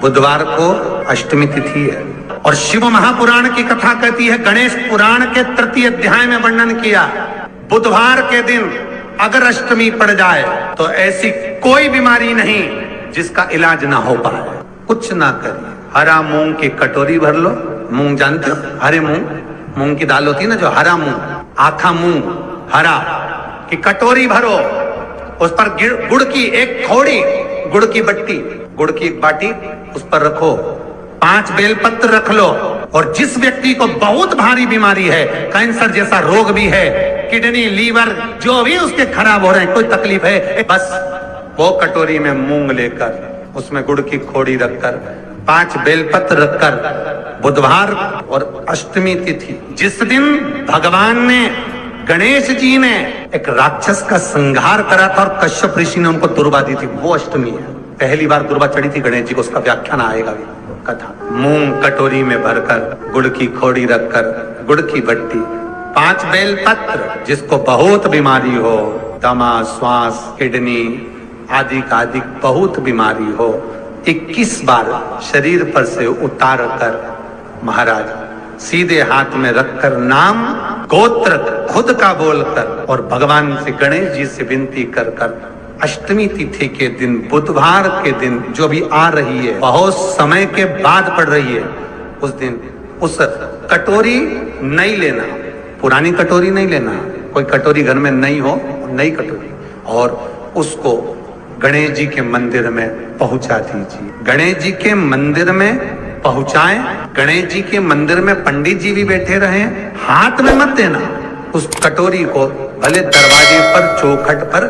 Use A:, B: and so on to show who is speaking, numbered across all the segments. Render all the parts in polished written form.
A: बुधवार को अष्टमी तिथि है और शिव महापुराण की कथा कहती है, गणेश पुराण के तृतीय अध्याय में वर्णन किया, बुधवार के दिन अगर अष्टमी पड़ जाए तो ऐसी कोई बीमारी नहीं जिसका इलाज ना हो पाए। कुछ ना करिए, हरा मूंग की कटोरी भर लो, मूंग जानते हो, हरे मूंग की दाल होती है ना, जो हरा मूंग, आखा मूंग हरा की कटोरी भरो, उस पर गुड़ की एक थोड़ी, गुड़ की बट्टी, गुड़ की एक बाटी उस पर रखो, 5 बेलपत्र रख लो, और जिस व्यक्ति को बहुत भारी बीमारी है, कैंसर जैसा रोग भी है, किडनी लीवर जो भी उसके खराब हो रहे हैं, कोई तकलीफ है, बस वो कटोरी में मूंग लेकर उसमें गुड़ की खोड़ी रखकर 5 बेलपत्र रखकर, बुधवार और अष्टमी तिथि जिस दिन भगवान ने, गणेश जी ने एक राक्षस का संहार करा था और कश्यप ऋषि ने उनको दुर्वा दी थी, वो अष्टमी है। पहली बार दुर्वा चढ़ी थी गणेश जी को, उसका व्याख्यान आएगा भी कथा। मूंग कटोरी में भरकर, गुड़ की खोड़ी रखकर, गुड़ की बट्टी, 5 बेलपत्र, जिसको बहुत बीमारी हो, दमा, श्वास, किडनी आदि का आदि बहुत बीमारी हो, 21 बार शरीर पर से उतार कर महाराज सीधे हाथ में रखकर नाम गोत्र खुद का बोलकर और भगवान से, गणेश जी से विनती कर कर अष्टमी तिथि के दिन, बुधवार के दिन जो भी आ रही है, बहुत समय के बाद पड़ रही है, उस दिन उस कटोरी नहीं लेना, पुरानी कटोरी नहीं लेना, कोई कटोरी घर में नहीं हो, नई कटोरी, और उसको गणेश जी के मंदिर में पहुंचा दीजिए। गणेश जी के मंदिर में पहुंचाएं, गणेश जी के मंदिर में पंडित जी भी बैठे रहे, हाथ में मत देना उस कटोरी को, भले दरवाजे पर, चौखट पर,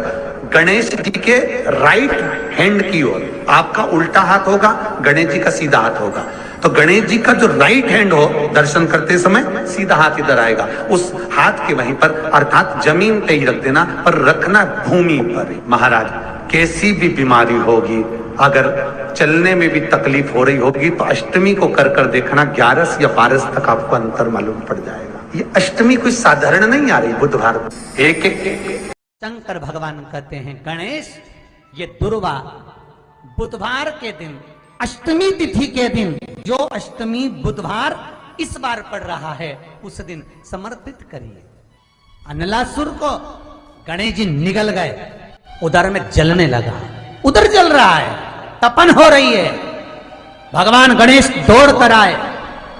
A: गणेश जी के राइट हैंड की ओर, आपका उल्टा हाथ होगा, गणेश जी का सीधा हाथ होगा, तो गणेश जी का जो राइट हैंड हो, दर्शन करते समय सीधा हाथ इधर आएगा, उस हाथ के वहीं पर, अर्थात जमीन पे ही रख देना, पर रखना भूमि पर ही। महाराज कैसी भी बीमारी होगी, अगर चलने में भी तकलीफ हो रही होगी, तो अष्टमी को कर कर देखना, 11 या 12 तक आपको अंतर मालूम पड़ जाएगा। ये अष्टमी कोई साधारण नहीं आ रही, बुधवार एक
B: शंकर भगवान कहते हैं, गणेश ये दुर्वा बुधवार के दिन, अष्टमी तिथि के दिन, जो अष्टमी बुधवार इस बार पड़ रहा है, उस दिन समर्पित करिए। अनलासुर को गणेश जी निगल गए, उधर में जलने लगा, उधर जल रहा है, तपन हो रही है, भगवान गणेश दौड़ कर आए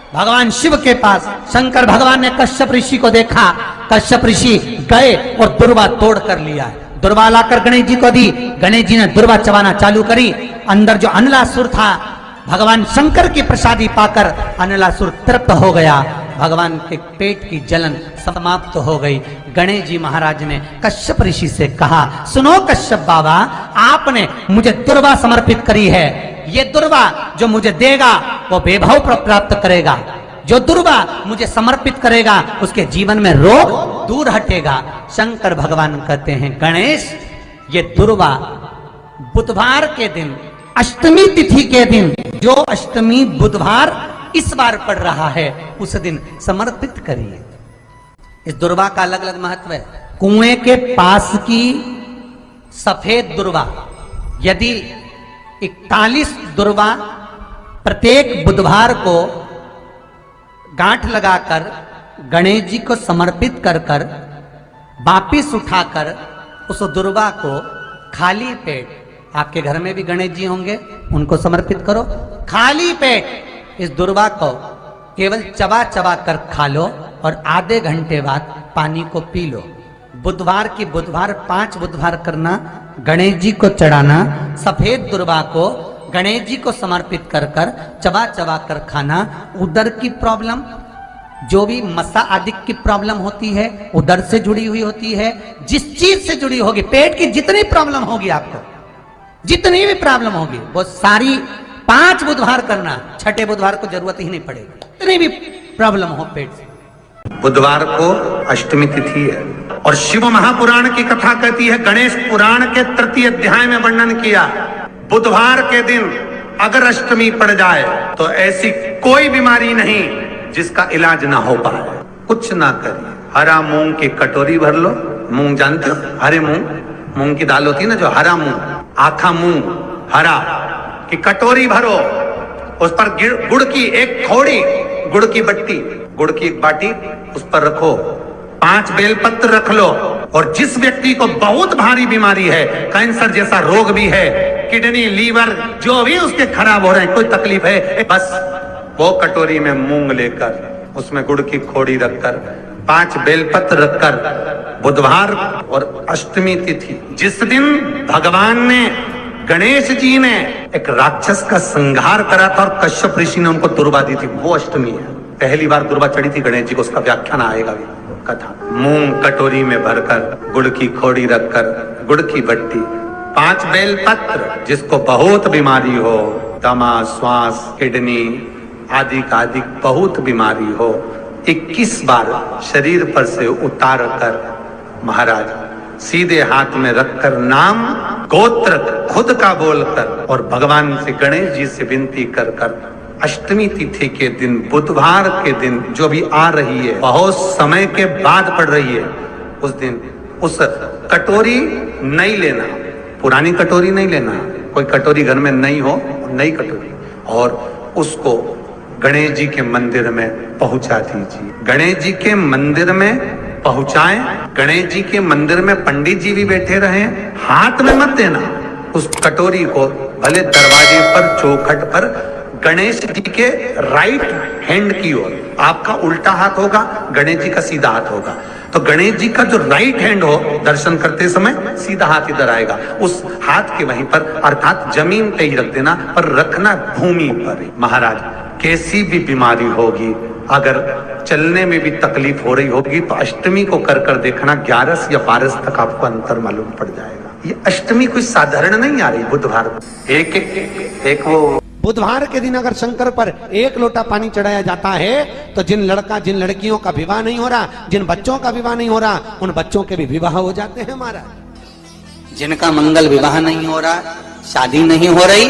B: भगवान शिव के पास। शंकर भगवान ने कश्यप ऋषि को देखा, कश्यप ऋषि गए और दुर्वा तोड़ कर लिया, दुर्वा लाकर गणेश जी को दी, गणेश जी ने दुर्वा चबाना चालू करी, अंदर जो अनलासुर था, भगवान शंकर की प्रसादी पाकर अनलासुर तृप्त हो गया, भगवान के पेट की जलन समाप्त हो गई। गणेश जी महाराज ने कश्यप ऋषि से कहा, सुनो कश्यप बाबा, आपने मुझे दुर्वा समर्पित करी है, ये दुर्वा जो मुझे देगा वो वैभव प्राप्त करेगा, जो दुर्वा मुझे समर्पित करेगा उसके जीवन में रोग दूर हटेगा। शंकर भगवान कहते हैं, गणेश ये दुर्वा बुधवार के दिन, अष्टमी तिथि के दिन, जो अष्टमी बुधवार इस बार पड़ रहा है, उस दिन समर्पित करिए। इस दुर्वा का अलग अलग महत्व है। कुएं के पास की सफेद दुर्वा, यदि 41 दुर्वा प्रत्येक बुधवार को गांठ लगाकर गणेश जी को समर्पित कर कर वापिस उठाकर उस दुर्वा को खाली पेट, आपके घर में भी गणेश जी होंगे, उनको समर्पित करो, खाली पेट इस दुर्वा को केवल चबा चबा कर खा लो और आधे घंटे बाद पानी को पी लो। बुधवार की बुधवार 5 बुधवार करना, गणेश जी को चढ़ाना, सफेद दुर्वा को गणेश जी को समर्पित कर कर चबा चबा कर खाना। उदर की प्रॉब्लम, जो भी मसा आदि की प्रॉब्लम होती है, उदर से जुड़ी हुई होती है, जिस चीज से जुड़ी होगी, पेट की जितनी प्रॉब्लम होगी, आपको जितनी भी प्रॉब्लम होगी, वो सारी 5 बुधवार करना, छठे बुधवार को जरूरत ही नहीं पड़ेगी, जितनी भी प्रॉब्लम हो पेट से।
A: बुधवार को अष्टमी तिथि है और शिव महापुराण की कथा कहती है, गणेश पुराण के तृतीय अध्याय में वर्णन किया, बुधवार के दिन अगर अष्टमी पड़ जाए तो ऐसी कोई बीमारी नहीं जिसका इलाज ना हो पाए। कुछ ना करिए, हरा मूंग की कटोरी भर लो, मूंग जानते हो, हरे मूंग की दाल होती है ना, जो हरा मूंग, आखा मूंग हरा की कटोरी भरो, उस पर गुड़ की एक थोड़ी, गुड़ की बट्टी, गुड़ की एक बाटी उस पर रखो, 5 बेलपत्र रख लो, और जिस व्यक्ति को बहुत भारी बीमारी है, कैंसर जैसा रोग भी है, किडनी, लीवर जो भी उसके खराब हो रहे हैं, कोई तकलीफ है, बस वो कटोरी में मूंग लेकर उसमें गुड़ की खोड़ी रखकर 5 बेलपत्र रखकर बुधवार और अष्टमी तिथि, जिस दिन भगवान ने, गणेश जी ने एक राक्षस का संहार करा था और कश्यप ऋषि ने उनको दुर्वा दी थी, वो अष्टमी है। पहली बार दुर्वा चढ़ी थी गणेश जी को, उसका व्याख्यान आएगा भी कथा। मूंग कटोरी में भरकर, गुड़ की खोड़ी रखकर, गुड़ की बट्टी, 5 बेलपत्र, जिसको बहुत बीमारी हो, दमा, श्वास, किडनी आदि का आदि बहुत बीमारी हो, 21 बार शरीर पर से उतार कर महाराज सीधे हाथ में रखकर नाम गोत्र खुद का बोलकर और भगवान से, गणेश जी से विनती कर कर अष्टमी तिथि के दिन, बुधवार के दिन जो भी आ रही है, बहुत समय के बाद पड़ रही है, उस दिन उस कटोरी नहीं लेना, पुरानी कटोरी नहीं लेना, कोई कटोरी घर में नहीं हो, नई कटोरी, और उसको गणेश जी के मंदिर में पहुंचा दीजिए। गणेश जी के मंदिर में पहुंचाएं, गणेश जी के मंदिर में पंडित जी भी बैठे रहे, हाथ में मत देना उस कटोरी को, भले दरवाजे पर, चौखट पर, गणेश जी के राइट हैंड की ओर, आपका उल्टा हाथ होगा, गणेश जी का सीधा हाथ होगा, तो गणेश जी का जो राइट हैंड हो, दर्शन करते समय सीधा हाथ इधर आएगा, उस हाथ के वहीं पर, अर्थात जमीन पे ही रख देना, पर रखना भूमि पर ही। महाराज कैसी भी बीमारी होगी, अगर चलने में भी तकलीफ हो रही होगी, तो अष्टमी को कर कर देखना, 11 या 12 तक आपको अंतर मालूम पड़ जाएगा। ये अष्टमी कोई साधारण नहीं आ रही, बुधवार एक वो
C: बुधवार के दिन अगर शंकर पर 1 लोटा पानी चढ़ाया जाता है, तो जिन लड़कियों का विवाह नहीं हो रहा, जिन बच्चों का विवाह नहीं हो रहा, उन बच्चों के भी विवाह हो जाते हैं महाराज।
B: जिनका मंगल विवाह नहीं हो रहा, शादी नहीं हो रही,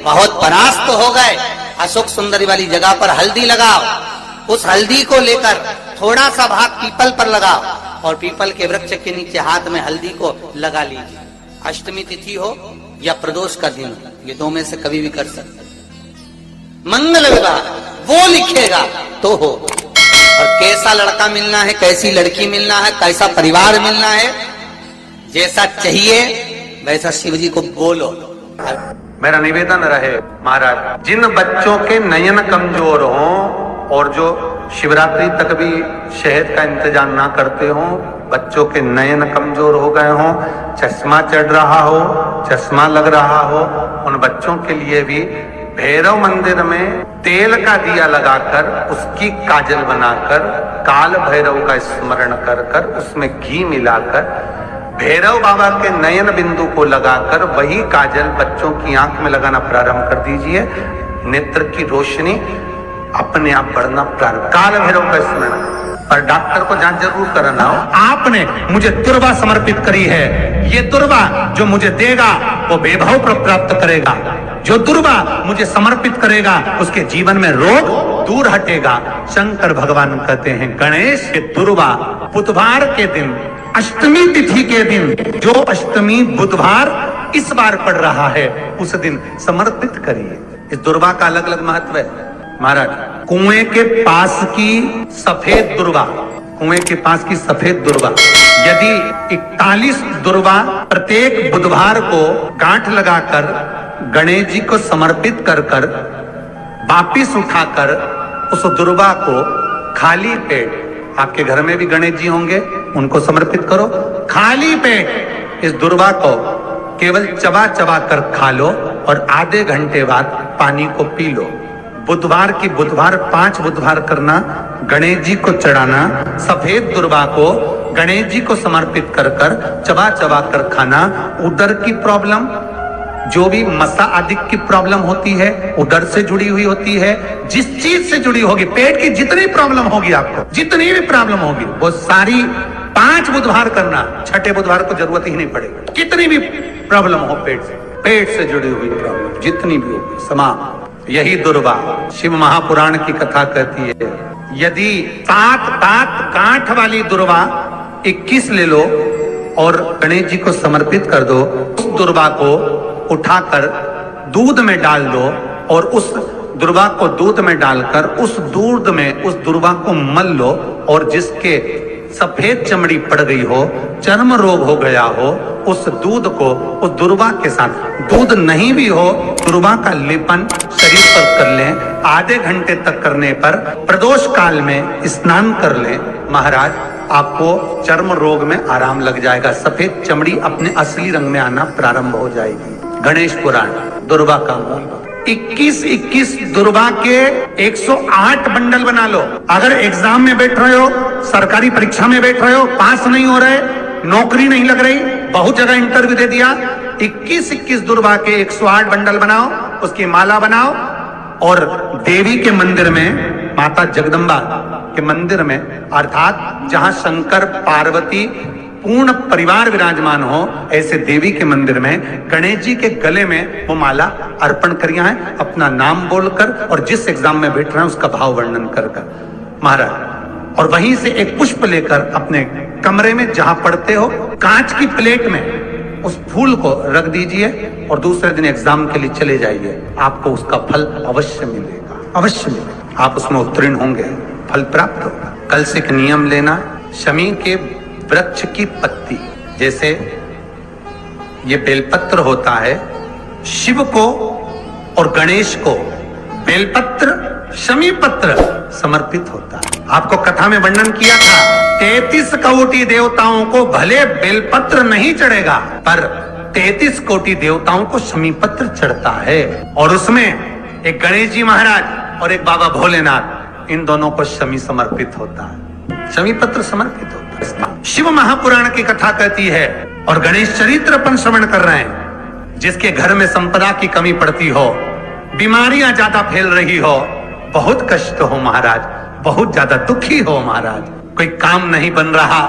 B: बहुत परास्त हो गए, अशोक सुंदरी वाली जगह पर हल्दी लगाओ, उस हल्दी को लेकर थोड़ा सा भाग पीपल पर लगाओ, और पीपल के वृक्ष के नीचे हाथ में हल्दी को लगा लीजिए। अष्टमी तिथि हो या प्रदोष का दिन, ये 2 में से कभी भी कर सकते। मंगल विवाह वो लिखेगा तो हो, और कैसा लड़का मिलना है, कैसी लड़की मिलना है, कैसा परिवार मिलना है, जैसा चाहिए वैसा शिव जी को बोलो।
A: मेरा निवेदन रहे महाराज, जिन बच्चों के नयन कमजोर हों और जो शिवरात्रि तक भी शहद का इंतजाम ना करते हों, बच्चों के नयन कमजोर हो गए हों, चश्मा चढ़ रहा हो, चश्मा लग रहा हो, उन बच्चों के लिए भी भैरव मंदिर में तेल का दिया लगाकर, उसकी काजल बनाकर, काल भैरव का स्मरण कर कर, उसमें घी मिलाकर, भैरव बाबा के नयन बिंदु को लगाकर वही काजल बच्चों की आंख में लगाना प्रारंभ कर दीजिए। नेत्र की रोशनी अपने आप बढ़ना प्रारंभ, काल भैरव का स्मरण। पर डॉक्टर को जांच जरूर कराना हो। आपने मुझे दुर्वा समर्पित करी है, ये दुर्वा जो मुझे देगा वो वैभव प्राप्त करेगा, जो दुर्वा मुझे समर्पित करेगा उसके जीवन में रोग दूर हटेगा। शंकर भगवान कहते हैं, गणेश, ये दुर्वा बुधवार के दिन, अष्टमी तिथि के दिन, जो अष्टमी बुधवार इस बार पड़ रहा है, उस दिन समर्पित करिए। इस दुर्वा का अलग अलग महत्व है महाराज। कुएं के पास की सफेद दुर्वा, कुएं के पास की सफेद दुर्वा, यदि 41 दुर्वा प्रत्येक बुधवार को गांठ लगाकर गणेश जी को समर्पित कर कर वापिस उठाकर उस दुर्वा को खाली पेट, आपके घर में भी गणेश जी होंगे, उनको समर्पित करो, खाली पेट इस दुर्वा को केवल चबा चबा कर खा लो और आधे घंटे बाद पानी को पी लो। बुधवार की बुधवार 5 बुधवार करना, गणेश जी को चढ़ाना, सफेद दुर्वा को गणेश जी को समर्पित कर कर चबा चबा कर खाना। उदर की प्रॉब्लम, जो भी मसा आदि की प्रॉब्लम होती है, उदर से जुड़ी हुई होती है, जिस चीज से जुड़ी होगी, पेट की जितनी प्रॉब्लम होगी, आपको जितनी भी प्रॉब्लम होगी, वो सारी 5 बुधवार करना, 6ठे बुधवार को जरूरत ही नहीं पड़ेगी। कितनी भी प्रॉब्लम हो पेट से जुड़ी हुई प्रॉब्लम जितनी भी होगी, समाप्त। यही दुर्वा शिव महापुराण की कथा कहती है, यदि 7 गांठ वाली दुर्वा 21 ले लो और गणेश जी को समर्पित कर दो, उस दुर्वा को उठाकर दूध में डाल दो और उस दुर्वा को दूध में डालकर उस दूध में उस दुर्वा को मल लो, और जिसके सफेद चमड़ी पड़ गई हो, चर्म रोग हो गया हो, उस दूध को उस दुर्वा के साथ, दूध नहीं भी हो, दुर्वा का लेपन शरीर पर कर लें। आधे घंटे तक करने पर प्रदोष काल में स्नान कर लें। महाराज, आपको चर्म रोग में आराम लग जाएगा, सफेद चमड़ी अपने असली रंग में आना प्रारंभ हो जाएगी। गणेश पुराण, दुर्वा का मूल 21 दुर्वा के 108 बंडल बना लो। अगर एग्जाम में बैठ रहे हो, सरकारी परीक्षा में बैठ रहे हो, पास नहीं हो रहे, नौकरी नहीं लग रही, बहुत जगह इंटरव्यू दे दिया, 21 दुर्वा के 108 बंडल बनाओ, उसकी माला बनाओ, और देवी के मंदिर में, माता जगदम्बा के मंदिर में, अर्थात जहां शंकर पार्वती पूर्ण परिवार विराजमान हो, ऐसे देवी के मंदिर में गणेश जी के गले में वो माला अर्पण करिया है, अपना नाम बोलकर और जिस एग्जाम में बैठ रहे हैं उसका भाव वर्णन कर महाराज। और वहीं से एक पुष्प लेकर अपने कमरे में जहां पढ़ते हो, कांच की प्लेट में उस फूल को रख दीजिए और दूसरे दिन एग्जाम के लिए चले जाइए। आपको उसका फल अवश्य मिलेगा, अवश्य मिलेगा। आप उसमें उत्तीर्ण होंगे, फल प्राप्त होगा। कल से एक नियम लेना, शमी के वृक्ष की पत्ती, जैसे ये बेलपत्र होता है, शिव को और गणेश को बेलपत्र, शमी पत्र समर्पित होता है। आपको कथा में वर्णन किया था, 33 कोटि देवताओं को भले बेलपत्र नहीं चढ़ेगा, पर 33 कोटि देवताओं को शमी पत्र चढ़ता है। और उसमें एक गणेश जी महाराज और एक बाबा भोलेनाथ, इन दोनों को शमी समर्पित होता है, शमी पत्र समर्पित होता है। शिव महापुराण की कथा कहती है, और गणेश चरित्र अपन श्रवण कर रहे हैं, जिसके घर में संपदा की कमी पड़ती हो, बीमारियां ज्यादा फैल रही हो, बहुत कष्ट हो महाराज, बहुत ज्यादा दुखी हो महाराज, कोई काम नहीं बन रहा,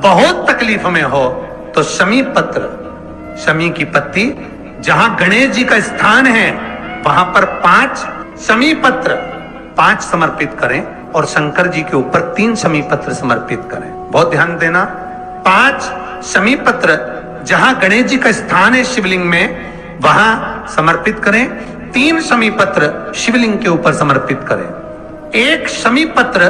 A: बहुत तकलीफ में हो, तो शमी पत्र, शमी की पत्ती, जहां गणेश जी का स्थान है वहां पर 5 शमी पत्र 5 समर्पित करें, और शंकर जी के ऊपर 3 शमी पत्र समर्पित करें। बहुत ध्यान देना, 5 शमी पत्र जहां गणेश जी का स्थान है शिवलिंग में, वहां समर्पित करें। 3 शमी पत्र शिवलिंग के ऊपर समर्पित करें। 1 शमी पत्र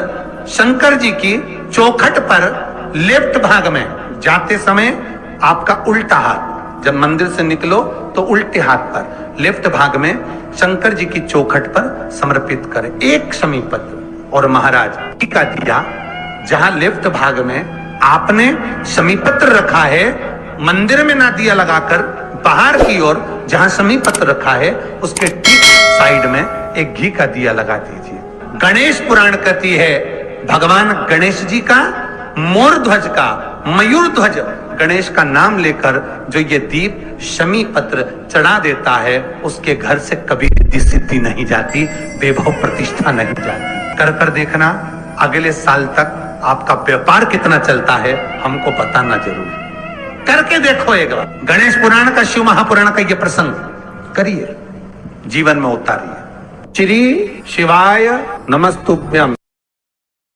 A: शंकर जी की चौखट पर लेफ्ट भाग में, जाते समय आपका उल्टा हाथ, जब मंदिर से निकलो तो उल्टे हाथ पर लेफ्ट भाग में शंकर जी की चौखट पर समर्पित करें 1 शमी पत्र। और महाराज टीका दिया, जहां लेफ्ट भाग में आपने शमी पत्र रखा है, मंदिर में ना दिया लगाकर बाहर की ओर जहां शमी पत्र रखा है, उसके ठीक साइड में एक घी का दिया लगा दीजिए। गणेश पुराण कहती है, भगवान गणेश जी का, मोर ध्वज का, मयूर ध्वज गणेश का नाम लेकर जो ये दीप शमी पत्र चढ़ा देता है, उसके घर से कभी रिद्धि सिद्धि नहीं जाती, वैभव प्रतिष्ठा नहीं जाती। कर देखना, अगले साल तक आपका व्यापार कितना चलता है हमको बताना जरूर। करके देखो एक बार, गणेश पुराण का, शिव महापुराण का ये प्रसंग करिए, जीवन में उतारिए। श्री शिवाय नमस्तुभ्यम।